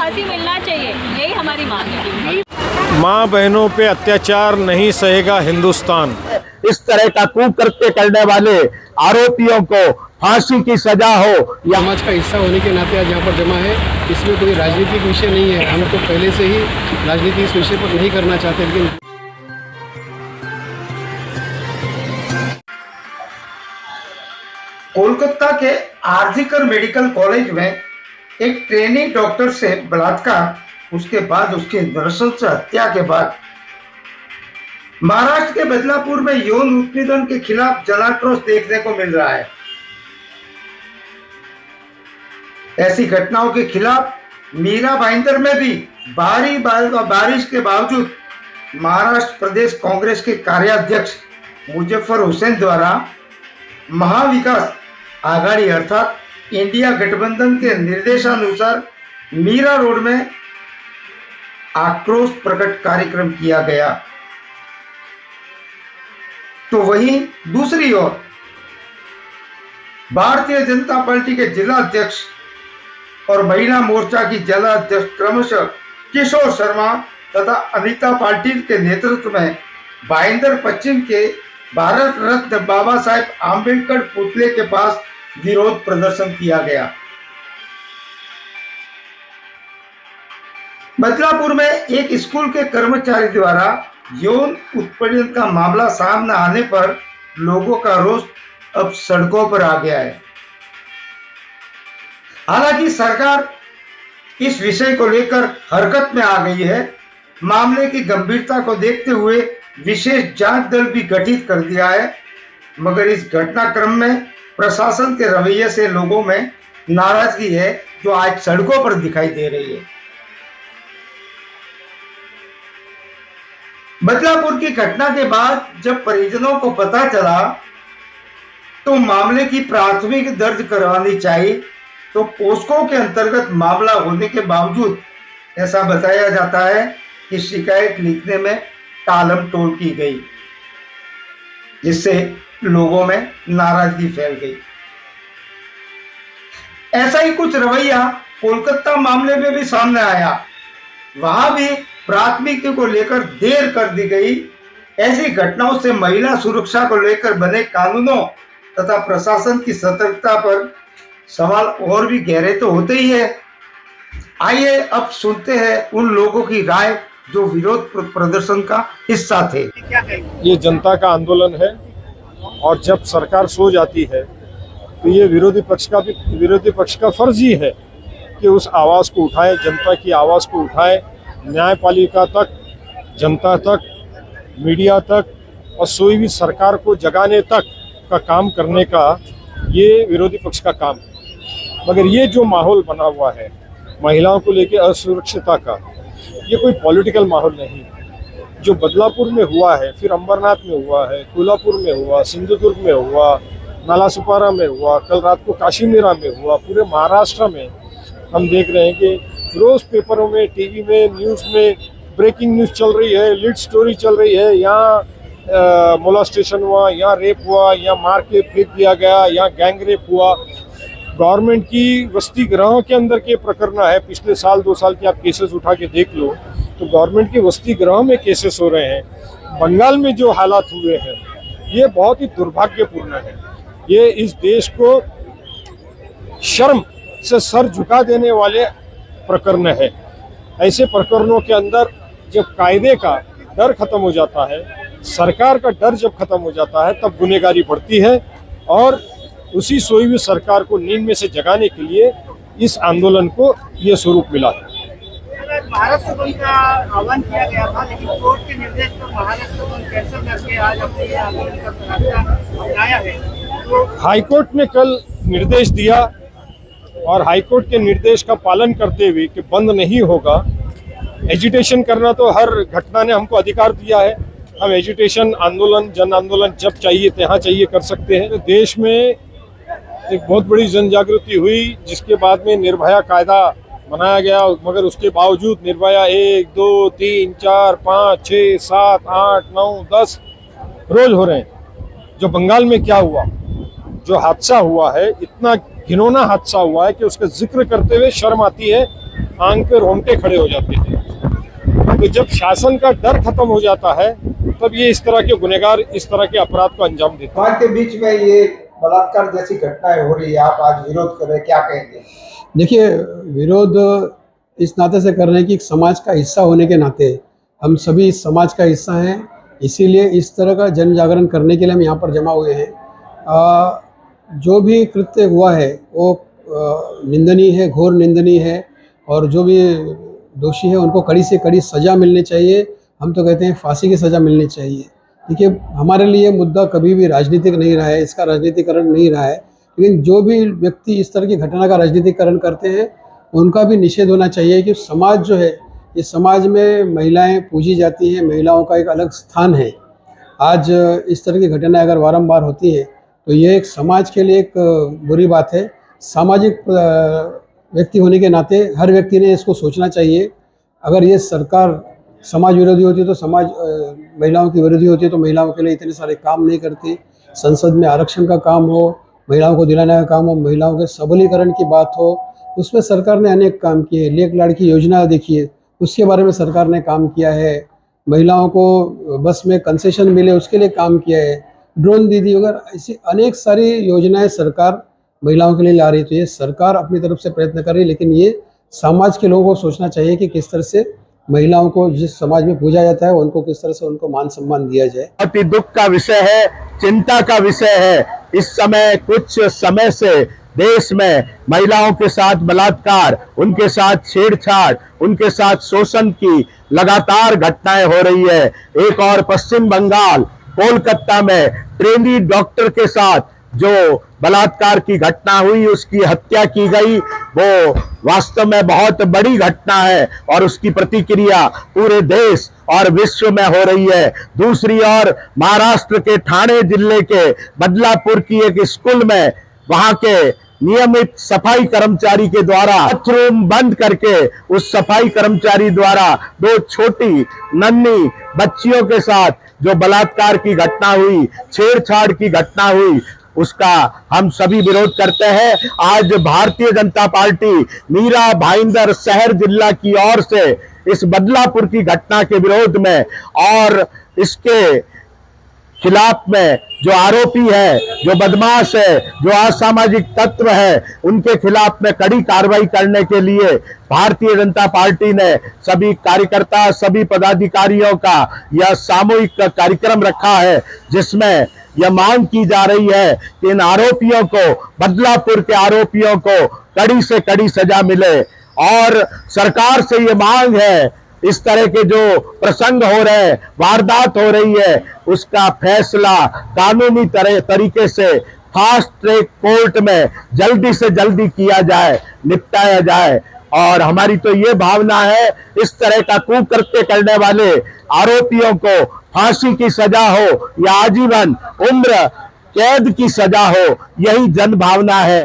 फांसी मिलना चाहिए, यही हमारी मांग है। माँ बहनों पे अत्याचार नहीं सहेगा हिंदुस्तान। इस तरह का कुकृत्य करने वाले आरोपियों को फांसी की सजा हो। समाज का हिस्सा होने के नाते आज यहाँ पर जमा है, इसमें कोई राजनीतिक विषय नहीं है। हम तो पहले से ही राजनीति इस विषय पर नहीं करना चाहते, लेकिन कोलकाता के आरजीकर मेडिकल कॉलेज में एक ट्रेनी डॉक्टर से बलात्कार, उसके बाद उसकी नृशंस हत्या के बाद महाराष्ट्र के बदलापुर में यौन उत्पीड़न के खिलाफ जनाक्रोश देखने को मिल रहा है। ऐसी घटनाओं के खिलाफ मीरा भाईंदर में भी भारी बारिश के बावजूद महाराष्ट्र प्रदेश कांग्रेस के कार्याध्यक्ष मुजफ्फर हुसैन द्वारा महाविकास आघाड़ी अर्थात इंडिया गठबंधन के निर्देशानुसार मीरा रोड में आक्रोश प्रकट कार्यक्रम किया गया। तो वहीं दूसरी ओर भारतीय जनता पार्टी के जिला अध्यक्ष और महिला मोर्चा की जिला अध्यक्ष क्रमशः किशोर शर्मा तथा अनीता पाटिल के नेतृत्व में भाईंदर पश्चिम के भारत रत्न बाबा साहेब आम्बेडकर पुतले के पास विरोध प्रदर्शन किया गया। बदलापुर में एक स्कूल के कर्मचारी द्वारा यौन उत्पीड़न का मामला सामने आने पर लोगों का रोष अब सड़कों पर आ गया है। हालांकि सरकार इस विषय को लेकर हरकत में आ गई है। मामले की गंभीरता को देखते हुए विशेष जांच दल भी गठित कर दिया है, मगर इस घटनाक्रम में प्रशासन के रवैये से लोगों में नाराजगी है, जो आज सड़कों पर दिखाई दे रही है। बदलापुर की घटना के बाद जब परिजनों को पता चला तो मामले की प्राथमिक दर्ज करवानी चाहिए, तो पोस्को के अंतर्गत मामला होने के बावजूद ऐसा बताया जाता है कि शिकायत लिखने में टालम टोल की गई, जिससे लोगों में नाराजगी फैल गई। ऐसा ही कुछ रवैया कोलकाता मामले में भी सामने आया। वहां भी प्राथमिकी को लेकर देर कर दी गई। ऐसी घटनाओं से महिला सुरक्षा को लेकर बने कानूनों तथा प्रशासन की सतर्कता पर सवाल और भी गहरे तो होते ही है। आइए अब सुनते हैं उन लोगों की राय जो विरोध प्रदर्शन का हिस्सा थे। ये जनता का आंदोलन है और जब सरकार सो जाती है तो ये विरोधी पक्ष का फर्ज ही है कि उस आवाज़ को उठाए, जनता की आवाज़ को उठाए, न्यायपालिका तक, जनता तक, मीडिया तक और सोई हुई सरकार को जगाने तक का काम करने का ये विरोधी पक्ष का काम है। मगर ये जो माहौल बना हुआ है महिलाओं को लेकर असुरक्षितता का, ये कोई पॉलिटिकल माहौल नहीं है। जो बदलापुर में हुआ है, फिर अंबरनाथ में हुआ है, कोल्हापुर में हुआ, सिंधुदुर्ग में हुआ, नालासोपारा में हुआ, कल रात को काशीमीरा में हुआ, पूरे महाराष्ट्र में हम देख रहे हैं कि रोज पेपरों में, टीवी में, न्यूज़ में ब्रेकिंग न्यूज़ चल रही है, लीड स्टोरी चल रही है। यहाँ मोलास्टेशन हुआ, यहाँ रेप हुआ, यहाँ मार के फेंक दिया गया, यहाँ गैंग रेप हुआ। गवर्नमेंट की वसती गृहों के अंदर के प्रकरण है, पिछले साल 2 साल के आप केसेस उठा के देख लो तो गवर्नमेंट की वसती गृहों में केसेस हो रहे हैं। बंगाल में जो हालात हुए हैं ये बहुत ही दुर्भाग्यपूर्ण है। ये इस देश को शर्म से सर झुका देने वाले प्रकरण है। ऐसे प्रकरणों के अंदर जब कायदे का डर खत्म हो जाता है, सरकार का डर जब खत्म हो जाता है, तब गुनहगारी बढ़ती है। और उसी सोई हुई सरकार को नींद में से जगाने के लिए इस आंदोलन को ये स्वरूप मिला है। महाराष्ट्र बंद का आह्वान किया गया था, लेकिन कोर्ट के निर्देश पर महाराष्ट्र बंद कैंसिल करके आज अपने ये आंदोलन का रास्ता अपनाया है। तो हाईकोर्ट ने कल निर्देश दिया और हाईकोर्ट के निर्देश का पालन करते हुए कि बंद नहीं होगा। एजिटेशन करना तो हर घटना ने हमको अधिकार दिया है। हम एजिटेशन, आंदोलन, जन आंदोलन जब चाहिए जहाँ चाहिए कर सकते हैं। तो देश में एक बहुत बड़ी जन जागृति हुई, जिसके बाद में निर्भया कायदा बनाया गया, मगर उसके बावजूद निर्भया 1, 2, 3, 4, 5, 6, 7, 8, 9, 10 रोज हो रहे हैं। जो बंगाल में क्या हुआ, जो हादसा हुआ है, इतना घिनौना हादसा हुआ है कि उसका जिक्र करते हुए शर्म आती है आंख पे रोंगटे खड़े हो जाते थे। तो जब शासन का डर खत्म हो जाता है तब ये इस तरह के गुनहगार इस तरह के अपराध को अंजाम देते हैं। समाज के बीच में ये बलात्कार जैसी घटनाएं हो रही है, आप आज विरोध कर रहे हैं, क्या कहेंगे? देखिए, विरोध इस नाते से कर रहे हैं कि एक समाज का हिस्सा होने के नाते हम सभी इस समाज का हिस्सा हैं, इसीलिए इस तरह का जन जागरण करने के लिए हम यहाँ पर जमा हुए हैं। जो भी कृत्य हुआ है वो निंदनीय है, घोर निंदनीय है, और जो भी दोषी है उनको कड़ी से कड़ी सज़ा मिलनी चाहिए। हम तो कहते हैं फांसी की सज़ा मिलनी चाहिए। देखिए, हमारे लिए मुद्दा कभी भी राजनीतिक नहीं रहा है, इसका राजनीतिकरण नहीं रहा है, लेकिन जो भी व्यक्ति इस तरह की घटना का राजनीतिकरण करते हैं उनका भी निषेध होना चाहिए कि समाज जो है, इस समाज में महिलाएं पूजी जाती हैं, महिलाओं का एक अलग स्थान है। आज इस तरह की घटनाएं अगर बारंबार होती हैं तो ये एक समाज के लिए एक बुरी बात है। सामाजिक व्यक्ति होने के नाते हर व्यक्ति ने इसको सोचना चाहिए। अगर ये सरकार समाज विरोधी होती है तो समाज महिलाओं की विरोधी होती है तो महिलाओं के लिए इतने सारे काम नहीं करती। संसद में आरक्षण का काम हो, महिलाओं को दिलाने का काम हो, महिलाओं के सबलीकरण की बात हो, उसमें सरकार ने अनेक काम किए। लेक लाड़की योजना देखिए, उसके बारे में सरकार ने काम किया है। महिलाओं को बस में कंसेशन मिले उसके लिए काम किया है। ड्रोन दीदी वगैरह ऐसी अनेक सारी योजनाएं सरकार महिलाओं के लिए ला रही है। तो ये सरकार अपनी तरफ से प्रयत्न कर रही है, लेकिन ये समाज के लोगों को सोचना चाहिए कि किस तरह से महिलाओं को जिस समाज में पूजा जाता है उनको किस तरह से उनको मान सम्मान दिया जाए। बहुत ही दुख का विषय है, चिंता का विषय है। इस समय कुछ समय से देश में महिलाओं के साथ बलात्कार, उनके साथ छेड़छाड़, उनके साथ शोषण की लगातार घटनाएं हो रही है। एक और पश्चिम बंगाल कोलकाता में ट्रेनी डॉक्टर के साथ जो बलात्कार की घटना हुई, उसकी हत्या की गई, वो वास्तव में बहुत बड़ी घटना है और उसकी प्रतिक्रिया पूरे देश और विश्व में हो रही है। दूसरी ओर महाराष्ट्र के ठाणे जिले के बदलापुर की एक स्कूल में वहां के नियमित सफाई कर्मचारी के द्वारा बाथरूम बंद करके उस सफाई कर्मचारी द्वारा 2 छोटी नन्ही बच्चियों के साथ जो बलात्कार की घटना हुई, छेड़छाड़ की घटना हुई, उसका हम सभी विरोध करते हैं। आज भारतीय जनता पार्टी मीरा भाईंदर शहर जिला की ओर से इस बदलापुर की घटना के विरोध में और इसके खिलाफ में जो आरोपी है, जो बदमाश है, जो असामाजिक तत्व है, उनके खिलाफ में कड़ी कार्रवाई करने के लिए भारतीय जनता पार्टी ने सभी कार्यकर्ता, सभी पदाधिकारियों का यह सामूहिक कार्यक्रम रखा है, जिसमें यह मांग की जा रही है कि इन आरोपियों को, बदलापुर के आरोपियों को कड़ी से कड़ी सजा मिले। और सरकार से ये मांग है, इस तरह के जो प्रसंग हो रहे हैं, वारदात हो रही है, उसका फैसला कानूनी तरीके से फास्ट ट्रैक कोर्ट में जल्दी से जल्दी किया जाए, निपटाया जाए। और हमारी तो ये भावना है, इस तरह का कुकृत्य करने वाले आरोपियों को फांसी की सजा हो या आजीवन उम्र कैद की सजा हो, यही जन भावना है।